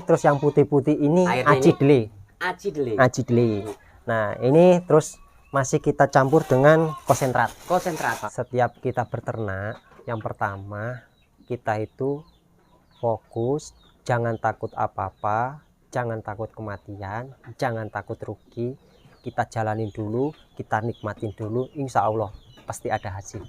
terus yang putih-putih ini Acidele. Acidele. Nah, ini terus masih kita campur dengan konsentrat. Setiap kita berternak, yang pertama kita itu fokus, jangan takut apa-apa, jangan takut kematian, jangan takut rugi. Kita jalanin dulu, kita nikmatin dulu, insya Allah pasti ada hasil.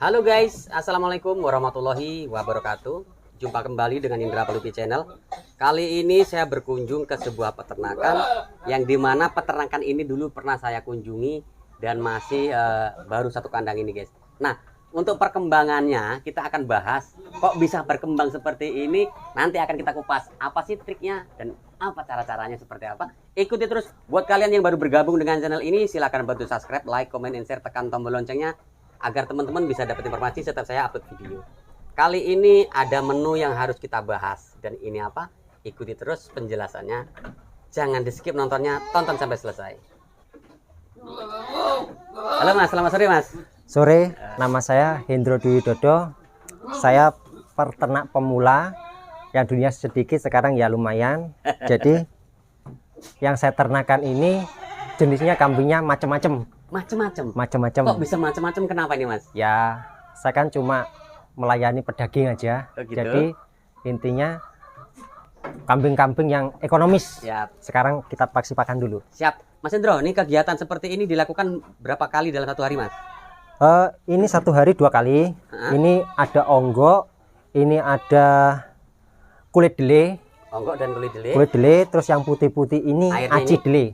Halo guys, assalamualaikum warahmatullahi wabarakatuh. Jumpa kembali dengan Indra Pelupi Channel. Kali ini saya berkunjung ke sebuah peternakan yang dimana peternakan ini dulu pernah saya kunjungi dan masih baru satu kandang ini guys. Nah, untuk perkembangannya kita akan bahas kok bisa berkembang seperti ini. Nanti akan kita kupas apa sih triknya dan apa cara-caranya seperti apa. Ikuti terus. Buat kalian yang baru bergabung dengan channel ini, silahkan bantu subscribe, like, comment, and share, tekan tombol loncengnya agar teman-teman bisa dapat informasi setiap saya upload video. Kali ini ada menu yang harus kita bahas, dan ini apa? Ikuti terus penjelasannya. Jangan di skip nontonnya, tonton sampai selesai. Halo Mas, selamat sore Mas. Sore, nama saya Hendro Dwi Widodo. Saya peternak pemula yang dunia sedikit, sekarang ya lumayan. Jadi yang saya ternakan ini jenisnya kambingnya macam-macam. Macam-macam. Kok bisa macam-macam? Kenapa ini Mas? Ya, saya kan cuma melayani pedaging aja. Oh, gitu? Jadi intinya kambing-kambing yang ekonomis. Siap. Sekarang kita paksi pakan dulu. Siap. Mas Hendro, ini kegiatan seperti ini dilakukan berapa kali dalam satu hari Mas? Ini satu hari 2 kali. Ini ada onggok, ini ada kulit dele. Onggok dan kulit dele. Kulit dele, terus yang putih-putih ini acidele.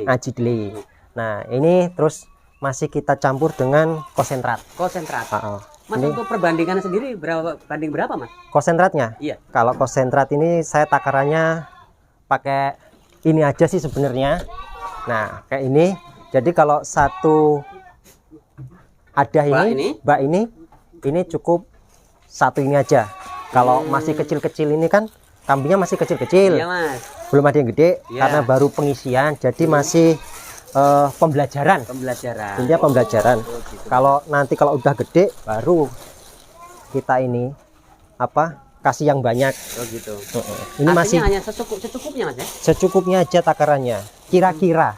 Acidele. Nah, ini terus masih kita campur dengan konsentrat. Mas, ini, untuk perbandingan sendiri banding berapa Mas? Konsentratnya? Iya. Kalau konsentrat ini saya takarannya pakai ini aja sih sebenarnya. Nah, kayak ini. Jadi kalau satu ada bak ini cukup satu ini aja. Kalau masih kecil-kecil ini kan kambingnya masih kecil-kecil. Iya, Mas. Belum ada yang gede karena baru pengisian. Jadi masih pembelajaran. Intinya pembelajaran. Oh, gitu. Kalau nanti kalau udah gede baru kita ini kasih yang banyak. Oh gitu. Ini artinya masih hanya secukupnya Mas ya? Secukupnya aja takarannya. Kira-kira.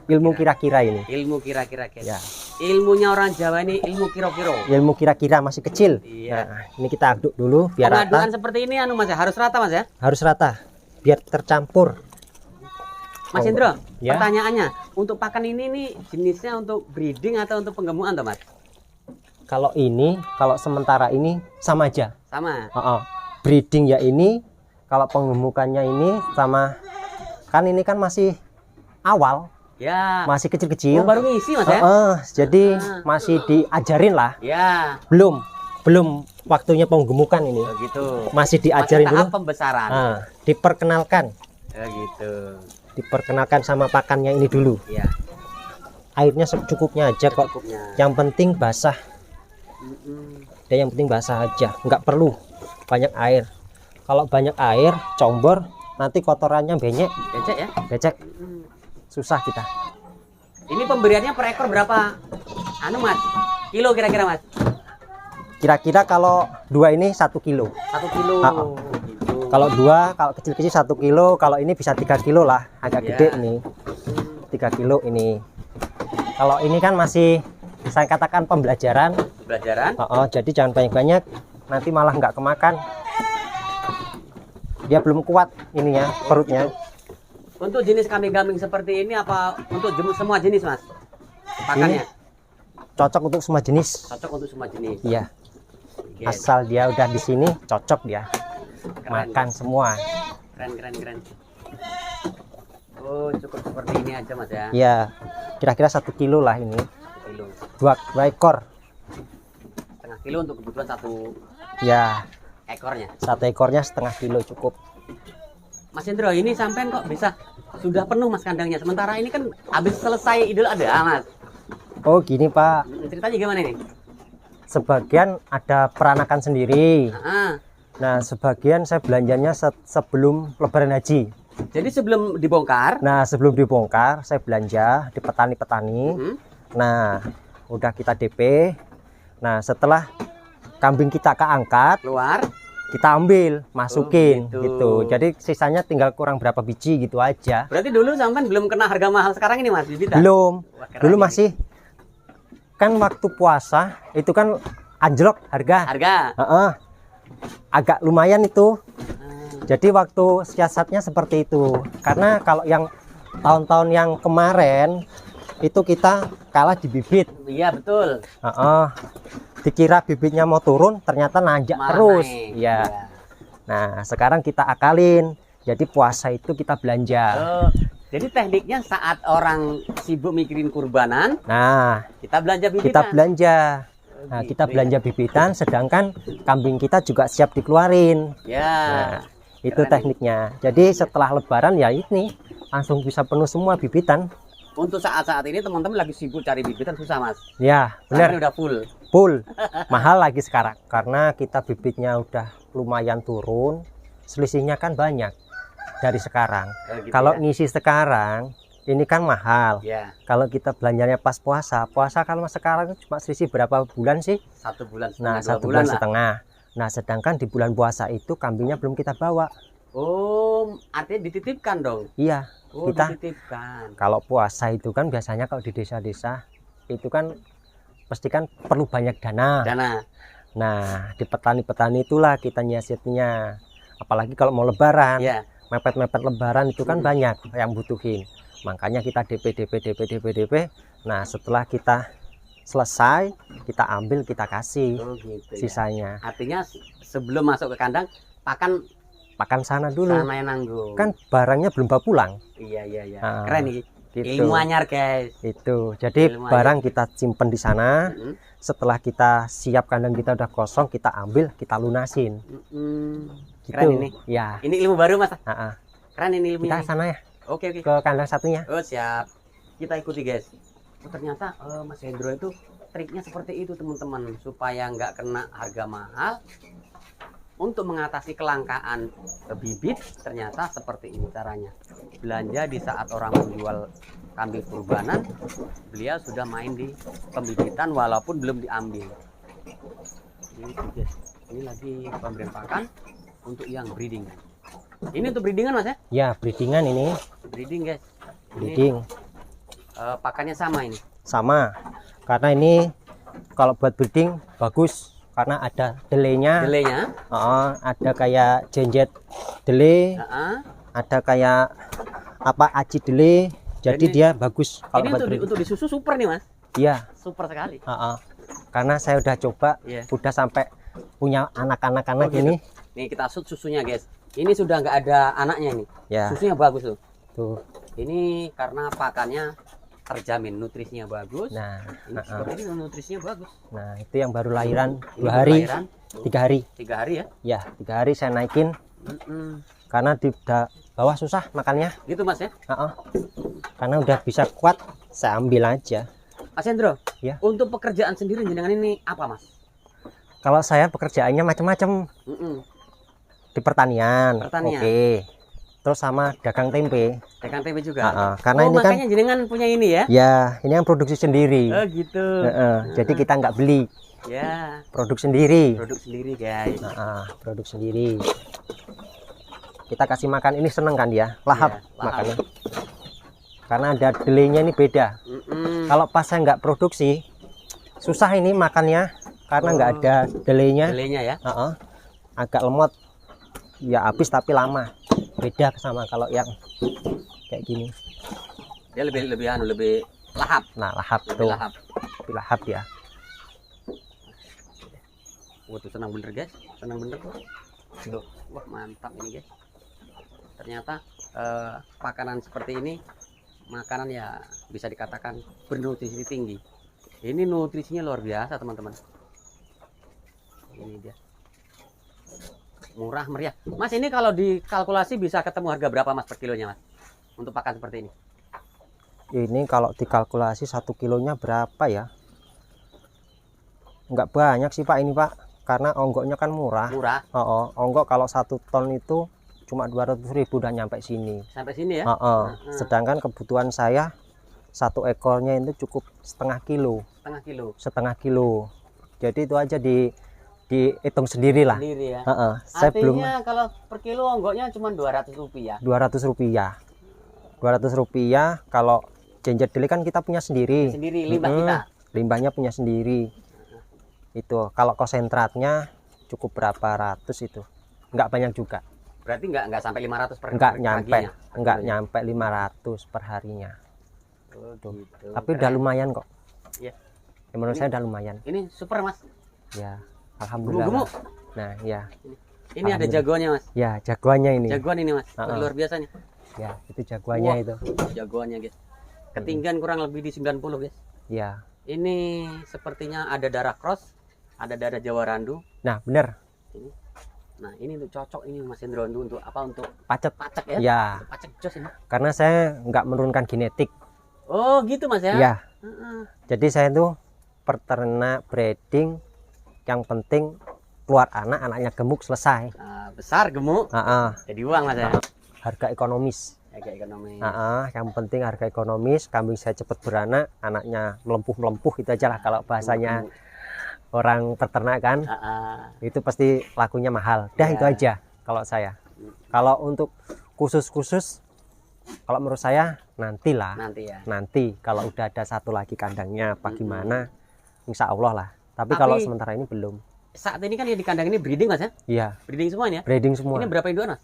Ilmu kira-kira ini. Ilmu kira-kira guys. Ya. Ilmunya orang Jawa ini ilmu kiro-kiro. Ilmu kira-kira masih kecil. Iya. Nah, ini kita aduk dulu biar pengaduan rata. seperti ini Mas ya, harus rata Mas ya? Harus rata biar tercampur. Mas Hendro, ya. Pertanyaannya, untuk pakan ini nih jenisnya untuk breeding atau untuk penggemukan toh Mas? Kalau sementara ini sama aja. Sama. Breeding ya ini, kalau penggemukannya ini sama. Kan ini kan masih awal. Ya. Masih kecil-kecil. Oh, baru ngisi Mas ya? Jadi masih diajarin lah. Ya. Belum waktunya penggemukan ini. Oh, gitu. Masih diajarin dulu. Pembesaran. Diperkenalkan. Oh, gitu. Diperkenalkan sama pakannya ini dulu. Iya. Airnya secukupnya aja kok. Yang penting basah. Dan yang penting basah aja, nggak perlu banyak air. Kalau banyak air combor nanti kotorannya becek. Susah kita. Ini pemberiannya per ekor berapa Mas? Kilo kira-kira Mas? Kira-kira kalau 2 ini 1 kilo. 1 kilo. Gitu. Kalau 2, kalau kecil-kecil 1 kilo, kalau ini bisa 3 kilo lah, agak gede ini. 3 kilo ini. Kalau ini kan masih saya katakan pembelajaran. Jadi jangan banyak-banyak, nanti malah nggak kemakan. Dia belum kuat ininya, perutnya. Untuk jenis kambing-kambing seperti ini apa untuk semua jenis Mas? Pakannya? Ini cocok untuk semua jenis. Iya. Yes. Asal dia udah di sini cocok dia. Keren. Makan semua. Keren. Oh, cukup seperti ini aja Mas ya? Iya. Kira-kira 1 kilo lah ini. 1 kilo. 2 ekor. Setengah kilo untuk kebutuhan 1 ekornya. 1 ekornya setengah kilo cukup. Mas Hendro, ini sampean kok bisa sudah penuh Mas kandangnya, sementara ini kan habis selesai Idul Adha Mas. Oh gini Pak, ceritanya gimana ini? Sebagian ada peranakan sendiri. Nah sebagian saya belanjanya sebelum Lebaran Haji. Jadi sebelum dibongkar? Nah sebelum dibongkar saya belanja di petani-petani. Nah udah kita DP. Nah, setelah kambing kita keangkat, Keluar. kita ambil, masukin gitu. gitu. Jadi sisanya tinggal kurang berapa biji gitu aja. Berarti dulu sampean belum kena harga mahal sekarang ini Mas bibitan? Belum. Wah, keren Dulu ini. masih kan waktu puasa itu kan anjlok harga. Heeh. Agak lumayan itu. Jadi waktu siasatnya seperti itu. Karena kalau yang tahun-tahun yang kemarin itu kita kalah di bibit. Iya betul. Dikira bibitnya mau turun, ternyata nanjak Malah terus. naik. Iya. Nah, sekarang kita akalin. Jadi puasa itu kita belanja. Oh, jadi tekniknya saat orang sibuk mikirin kurbanan, Nah, kita belanja bibitan. kita belanja. Nah, gitu kita ya. belanja bibitan, sedangkan kambing kita juga siap dikeluarin. Ya. Nah, itu keren. tekniknya. Jadi setelah lebaran ya ini langsung bisa penuh semua bibitan. Untuk saat-saat ini teman-teman lagi sibuk cari bibitan susah Mas. Ya, Sekarang ini benar. udah full. Full. Mahal lagi sekarang karena kita bibitnya udah lumayan turun. Selisihnya kan banyak dari sekarang. Gitu Kalau ya. ngisi sekarang ini kan mahal. Ya, Kalau kita belanjanya pas puasa, kalau sekarang cuma selisih berapa bulan sih? 1 bulan Nah, setengah, 2 1 bulan bulan lah. setengah. Nah, sedangkan di bulan puasa itu kambingnya belum kita bawa. Oh, artinya dititipkan dong. Iya, Oh, kita dititipkan. kalau puasa itu kan biasanya kalau di desa-desa itu kan pasti kan perlu banyak dana. Dana. Nah, di petani-petani itulah kita nyiasatnya. Apalagi kalau mau lebaran, Ya. mepet-mepet lebaran itu kan banyak yang butuhin. Makanya kita DP. Nah, setelah kita selesai, kita ambil, kita kasih Oh, gitu ya. sisanya. Artinya sebelum masuk ke kandang, Pakan sana dulu. sana yang nanggung. Kan barangnya belum bawa pulang. Iya. Ah, Keren nih. Gitu. Ilmu anyar, guys. Itu. Jadi Ilmu barang kita simpen di sana. Mm-mm. Setelah kita siap kandang kita udah kosong, kita ambil, kita lunasin. Mm-mm. Gitu. Keren ini. Ya. Ini ilmu baru, Mas. Ah, Keren ini ilmunya. kita sana ya, Oke. ke kandang satunya. Oh, siap. Kita ikuti, guys. Oh, ternyata Mas Hendro itu triknya seperti itu, teman-teman, supaya nggak kena harga mahal. Untuk mengatasi kelangkaan bibit, ternyata seperti ini caranya. Belanja di saat orang menjual kambing kurbanan, beliau sudah main di pembibitan walaupun belum diambil. Ini, guys, ini lagi pemberian pakan untuk yang breeding. Ini untuk breedingan, Mas ya? Ya, breedingan ini. Breeding, guys. Ini, Breeding pakannya sama ini. sama. Karena ini kalau buat breeding bagus karena ada delaynya. Delaynya. Ada kayak jenjet delay, ada kayak apa aci delay. Jadi Ini- dia bagus kalau Ini buat breeding. untuk disusu super nih, Mas. Iya, Super sekali. karena saya udah coba, Iya. udah sampai punya anak-anak Oh, gitu. ini. Nih kita shoot susunya, guys. Ini sudah nggak ada anaknya ini. Ya, Susunya bagus tuh. tuh. Ini karena pakannya terjamin, nutrisinya bagus. Nah, Ini seperti ini nutrisinya bagus. nah itu yang baru lahiran Ini 2 hari, kelahiran 3 hari. 3 hari ya. Ya, 3 hari saya naikin Mm-mm. karena di bawah susah makannya. Gitu, Mas ya. Karena udah bisa kuat, saya ambil aja. Mas Hendro, Ya. untuk pekerjaan sendiri jenengan ini apa, Mas? Kalau saya pekerjaannya macam-macam Mm-mm. di pertanian. Pertanian. Oke. Terus sama dagang tempe. Dagang tempe juga. Karena Oh, ini kan makanya jenengan punya ini ya? ya ini yang produksi sendiri. Oh, gitu. Jadi kita nggak beli, Ya, produk sendiri. produk sendiri, guys. Produk sendiri. Kita kasih makan ini seneng kan dia, lahap Iya, lahap. makannya. Karena ada delaynya ini beda. Mm-mm. Kalau pas saya nggak produksi, susah ini makannya karena nggak ada delaynya. Delaynya ya. Agak lemot, ya habis tapi lama. Beda sama kalau yang kayak gini. Dia lebih lahap. Nah, lahap Lebih tuh, lahap. lebih lahap ya. Waduh, senang bener, guys. Senang bener tuh. Tuh. Wah, mantap ini, guys. Ternyata makanan seperti ini, makanan ya bisa dikatakan bernutrisi tinggi. Ini nutrisinya luar biasa, teman-teman. Ini dia. Murah meriah. Mas, ini kalau dikalkulasi bisa ketemu harga berapa, Mas, per kilonya, Mas? Untuk pakan seperti ini. Ini kalau dikalkulasi 1 kilonya berapa ya? Nggak banyak sih Pak ini Pak, karena onggoknya kan murah. Murah Onggok kalau 1 ton itu cuma 200.000 udah nyampe sini. sampai sini ya. Sedangkan kebutuhan saya satu ekornya itu cukup setengah kilo. Setengah kilo. Jadi itu aja dihitung sendiri lah. Sendiri ya. Saya belum. Artinya kalau per kilo onggoknya cuma 200 rupiah. 200 rupiah. 200 rupiah. Kalau genjer deli kan kita punya sendiri. Sendiri limbah kita. Limbahnya punya sendiri. Itu kalau konsentratnya cukup berapa ratus itu. Enggak banyak juga. Berarti enggak sampai 500 per enggak per nyampe. paginya, Enggak nyampe 500 per harinya. Oh, Tuh. gitu. Tapi udah lumayan kok. Iya. Ya, menurut saya udah lumayan. Ini super Mas. Ya, alhamdulillah. Gemuk. Nah, ya. Ini ada jagoannya Mas. Ya, jagoannya ini. Jagoan ini Mas. Luar biasanya. Ya, itu jagoannya itu. Jagoannya guys. Ketinggian kurang lebih di 90 guys. Ya. Ini sepertinya ada darah cross, ada darah Jawa Randu. Nah, benar. Ini. Nah, ini untuk cocok ini Mas Hendro untuk apa? Untuk Pacet. Pacek ya? Ya. Pacek jos ini. Karena saya nggak menurunkan genetik. Oh, gitu Mas ya? Ya. Jadi saya tuh peternak breeding, yang penting keluar anak, anaknya gemuk, selesai. Nah, besar gemuk. Jadi uang Mas ya. Harga ekonomis. Harga ekonomis. Yang penting harga ekonomis, kambing saya cepat beranak, anaknya melempuh-melempuh, itu aja lah kalau bahasanya orang peternak kan. Itu pasti lakunya mahal. Dah itu aja kalau saya. Kalau untuk khusus kalau menurut saya nantilah. Nanti kalau udah ada satu lagi kandangnya apa gimana, insya Allah lah. Tapi kalau sementara ini belum. Saat ini kan ya di kandang ini breeding Mas ya? Iya. Breeding semua ya? Breeding semua. Ini berapa induan Mas?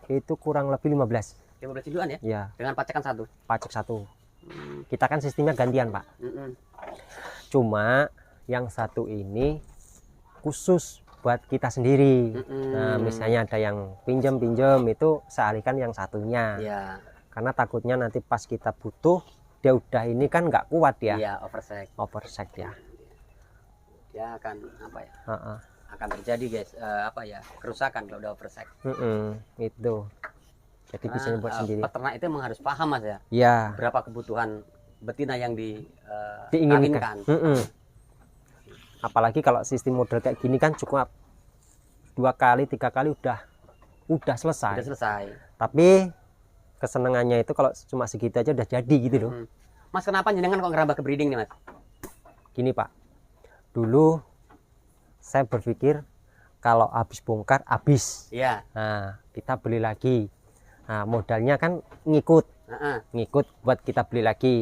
Itu kurang lebih 15. 15 induan ya? Iya. Dengan pacekan satu. Pacek satu. Kita kan sistemnya gantian Pak. Cuma yang satu ini khusus buat kita sendiri. Nah, misalnya ada yang pinjam itu saya alihkan yang satunya. Iya. Karena takutnya nanti pas kita butuh dia udah ini kan nggak kuat ya. Iya, oversek ya. Dia akan apa ya? Akan terjadi guys, kerusakan kalau udah oversek. Itu. Jadi bisa buat sendiri. Peternak itu emang harus paham Mas ya. Ya. Berapa kebutuhan betina yang diinginkan. Apalagi kalau sistem model kayak gini kan cukup 2 kali 3 kali udah selesai. Tapi kesenangannya itu kalau cuma segitu aja udah jadi gitu loh. Mas, kenapa jenengan kok ngerambah ke breeding nih Mas? Gini Pak, dulu saya berpikir kalau habis bongkar habis. Iya. Nah, kita beli lagi. Nah, modalnya kan ngikut buat kita beli lagi.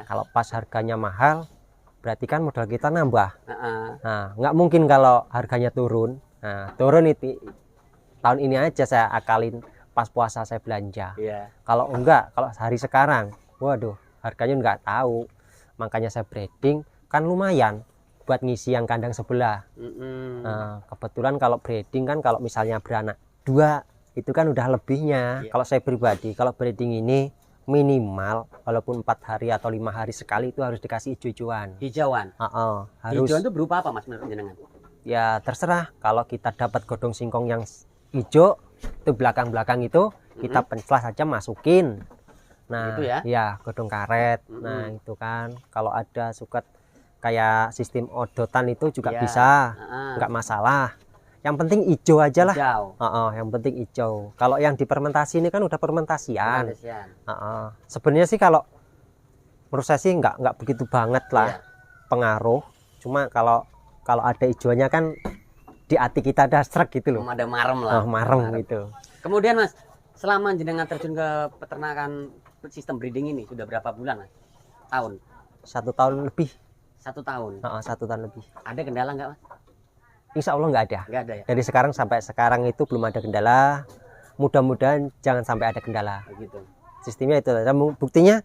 Kalau pas harganya mahal berarti kan modal kita nambah. Nah, nggak mungkin kalau harganya turun. Nah, turun itu tahun ini aja saya akalin pas puasa saya belanja. Kalau enggak, kalau hari sekarang, waduh, harganya nggak tahu. Makanya saya breeding kan lumayan buat ngisi yang kandang sebelah. Nah, kebetulan kalau breeding kan kalau misalnya beranak 2 itu kan udah lebihnya. Kalau saya pribadi, kalau breeding ini minimal walaupun 4 hari atau 5 hari sekali itu harus dikasih hijauan. Harus. Hijauan itu berupa apa Mas menurut jenengan? Ya terserah, kalau kita dapat godong singkong yang hijau itu belakang itu kita penclas aja masukin. Nah, itu ya godong karet. Nah, itu kan kalau ada suket kayak sistem odotan itu juga bisa, nggak masalah. Yang penting hijau aja lah. Yang penting hijau. Kalau yang difermentasi ini kan udah fermentasian. Sebenarnya sih kalau menurut saya sih nggak begitu banget lah pengaruh. Cuma kalau ada hijaunya kan di hati kita ada srek gitu loh. Ada marem lah. Marem gitu. Kemudian Mas, selama jenengan terjun ke peternakan sistem breeding ini sudah berapa bulan Mas? Tahun? 1 tahun lebih. 1 tahun? 1 tahun lebih. Ada kendala nggak Mas? Insya Allah nggak ada. Nggak ada ya? Dari sekarang sampai sekarang itu belum ada kendala. Mudah-mudahan jangan sampai ada kendala. Begitu. Sistemnya itu. Buktinya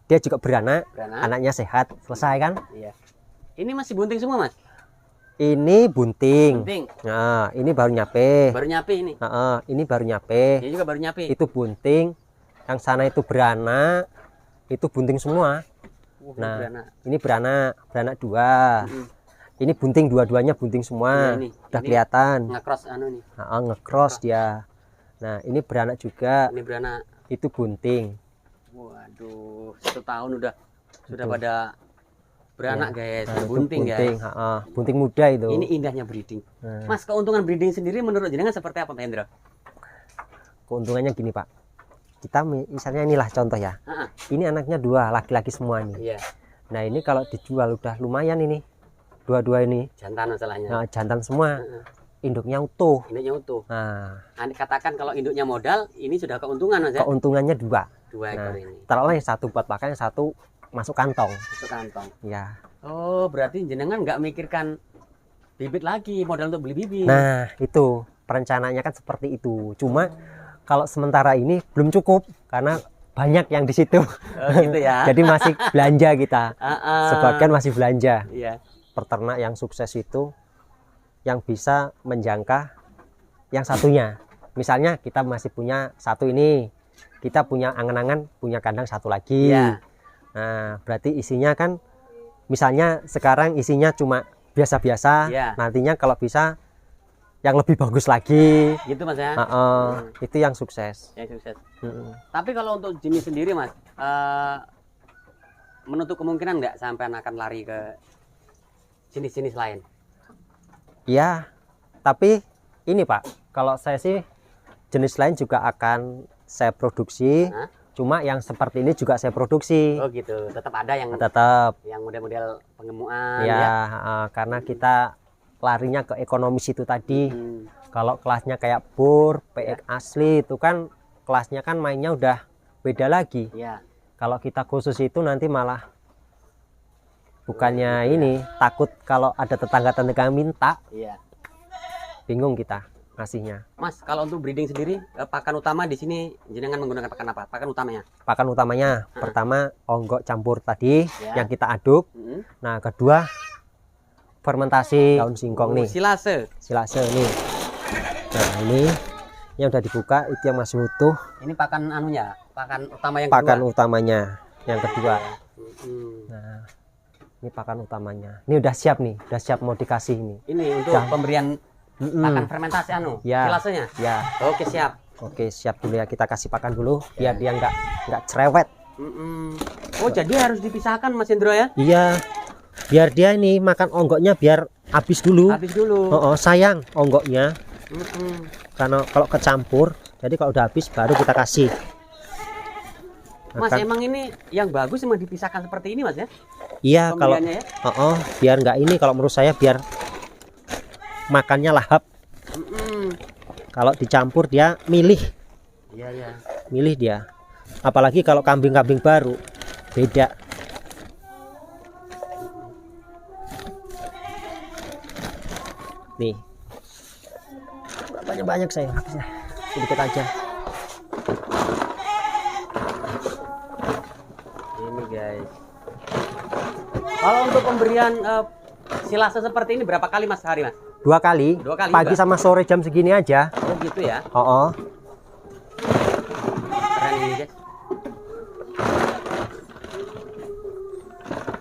dia juga beranak. Anaknya sehat. Selesai kan? Iya. Ini masih bunting semua Mas? Ini bunting. Nah, ini baru nyape. Baru nyape ini. Ini baru nyape. Ini juga baru nyape. Itu bunting. Yang sana itu beranak. Itu bunting semua. Nah, ini beranak 2. Ini bunting, dua-duanya bunting semua. Udah kelihatan. Ngecross nih. Ngecross dia. Nah, ini beranak juga. Ini beranak. Itu bunting. Waduh, 1 tahun sudah pada beranak guys, bunting guys. Bunting muda itu. Ini indahnya breeding. Mas, keuntungan breeding sendiri menurut jenengan seperti apa Pak Hendro? Keuntungannya gini Pak. kita misalnya inilah contoh ya. Ini anaknya 2 laki-laki semua nih. Iya. Nah ini kalau dijual udah lumayan ini, dua-dua ini. Jantan masalahnya. Nah, jantan semua, induknya utuh. Induknya utuh. Nah, Katakan kalau induknya modal, ini sudah keuntungan Mas ya? keuntungannya 2. 2 ekor ini. Taruhlah yang 1 buat pakan, yang 1 masuk kantong. Masuk kantong. Ya. Oh, berarti jenengan nggak mikirkan bibit lagi, modal untuk beli bibit. Nah, itu perencanaannya kan seperti itu. Cuma kalau sementara ini belum cukup karena banyak yang di situ. Oh, gitu ya. Jadi masih belanja kita. Sebagian masih belanja. Iya. Peternak yang sukses itu yang bisa menjangka yang satunya. Misalnya kita masih punya 1 ini, kita punya angan-angan punya kandang 1 lagi. Iya. Nah, berarti isinya kan misalnya sekarang isinya cuma biasa-biasa. Iya. Nantinya kalau bisa yang lebih bagus lagi. Gitu Mas ya. Itu yang sukses. Yang sukses. Tapi kalau untuk jenis sendiri Mas, menutup kemungkinan nggak sampai akan lari ke jenis-jenis lain? Ya, tapi ini Pak, kalau saya sih jenis lain juga akan saya produksi. Cuma yang seperti ini juga saya produksi. Oh gitu, tetap ada yang model-model pengemuan ya. Karena kita larinya ke ekonomis itu tadi. Kalau kelasnya kayak bur, PX asli itu kan kelasnya kan mainnya udah beda lagi. Kalau kita khusus itu nanti malah bukannya ini takut kalau ada tetangga-tetangga minta. Bingung kita ngasihnya. Mas, kalau untuk breeding sendiri, pakan utama di sini jenengan menggunakan pakan apa? Pakan utamanya? Pakan utamanya pertama onggok campur tadi yang kita aduk. Nah, kedua fermentasi daun singkong nih. Silase nih. Nah, ini yang udah dibuka itu yang masih utuh. Ini pakan anunya, pakan utama yang pakan kedua. Utamanya yang kedua. Nah, ini pakan utamanya. Ini udah siap nih, udah siap mau dikasih ini. Ini untuk pemberian pakan fermentasi silasenya. Ya. Oke, siap. Oke, siap dulu ya, kita kasih pakan dulu biar dia nggak cerewet. Oh, jadi harus dipisahkan Mas Hendro ya? Iya. Biar dia ini makan onggoknya biar habis dulu. Sayang onggoknya. Karena kalau kecampur, jadi kalau udah habis baru kita kasih. Mas, emang ini yang bagus emang dipisahkan seperti ini Mas ya? Iya, kalau ya? Biar nggak ini, kalau menurut saya biar makannya lahap. Kalau dicampur dia milih. Iya. Milih dia. Apalagi kalau kambing-kambing baru beda. Nih, banyak saya habisnya, sedikit aja. Ini guys, kalau untuk pemberian silase seperti ini berapa kali Mas sehari Mas? 2 kali. Pagi sama sore jam segini aja. Oh gitu ya? Keren ini guys.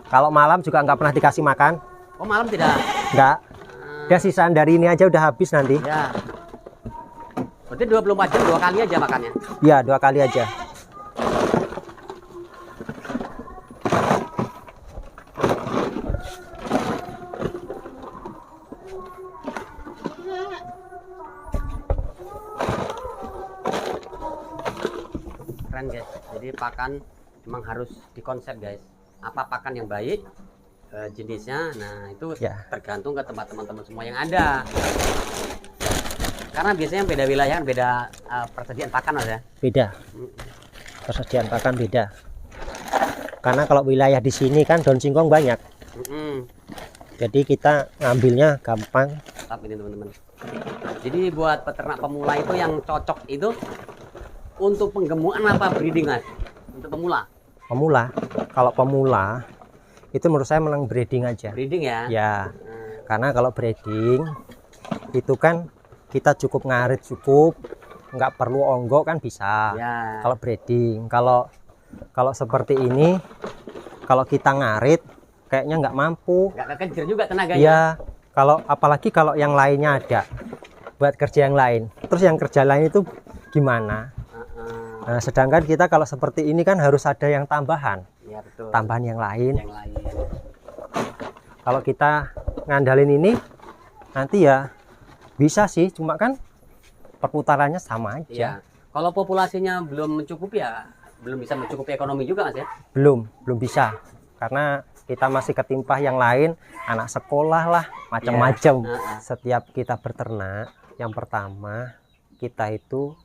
Kalau malam juga nggak pernah dikasih makan. Oh, malam tidak? Nggak. Dia sisaan dari ini aja udah habis nanti. Ya. Berarti 24 jam 2 kali aja makannya? Iya, 2 kali aja. Keren guys. Jadi pakan memang harus dikonsep guys. Apa pakan yang baik? Jenisnya, nah itu tergantung ke tempat teman-teman semua yang ada. Karena biasanya beda wilayah kan beda persediaan pakan Mas ya. Beda. Persediaan pakan beda. Karena kalau wilayah di sini kan daun singkong banyak. Jadi kita ngambilnya gampang. Mantap ini teman-teman. Jadi buat peternak pemula itu yang cocok itu untuk penggemukan apa breeding Mas? Untuk pemula. Pemula. Kalau pemula itu menurut saya menang breeding aja. Breeding ya? Ya. Karena kalau breeding itu kan kita cukup ngarit cukup, nggak perlu onggok kan bisa. Ya. Kalau breeding, kalau seperti ini, kalau kita ngarit kayaknya nggak mampu. Nggak kekejar juga tenaganya. Ya. Kalau apalagi kalau yang lainnya ada buat kerja yang lain. Terus yang kerja lain itu gimana? Nah, sedangkan kita kalau seperti ini kan harus ada yang tambahan. Ya, betul. Tambahan yang lain. Kalau kita ngandalin ini nanti ya bisa sih, cuma kan perputarannya sama aja. Kalau populasinya belum mencukupi ya belum bisa mencukupi ekonomi juga Mas ya. Belum bisa. Karena kita masih ketimpah yang lain, anak sekolah lah, macam-macam. Setiap kita berternak, yang pertama kita itu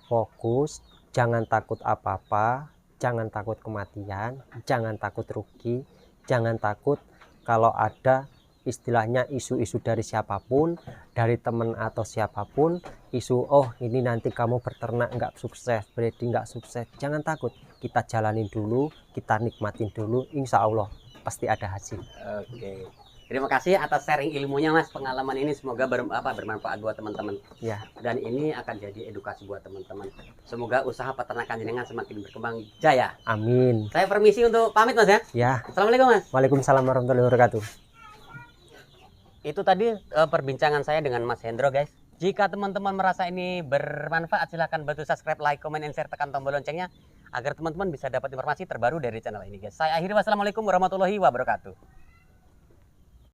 fokus, jangan takut apa-apa, jangan takut kematian, jangan takut rugi, jangan takut kalau ada istilahnya isu-isu dari siapapun, dari teman atau siapapun, isu oh ini nanti kamu berternak nggak sukses, breeding nggak sukses, jangan takut, kita jalanin dulu, kita nikmatin dulu, insya Allah pasti ada hasil. Oke, terima kasih atas sharing ilmunya Mas, pengalaman ini semoga bermanfaat buat teman-teman Ya, dan ini akan jadi edukasi buat teman-teman. Semoga usaha peternakan jenengan semakin berkembang jaya. amin. Saya permisi untuk pamit Mas ya. Ya, Assalamualaikum Mas. Waalaikumsalam warahmatullahi wabarakatuh. Itu tadi perbincangan saya dengan Mas Hendro guys. Jika teman-teman merasa ini bermanfaat silahkan bantu subscribe, like, comment, and share, tekan tombol loncengnya agar teman-teman bisa dapat informasi terbaru dari channel ini guys. Saya akhiri, wassalamualaikum warahmatullahi wabarakatuh.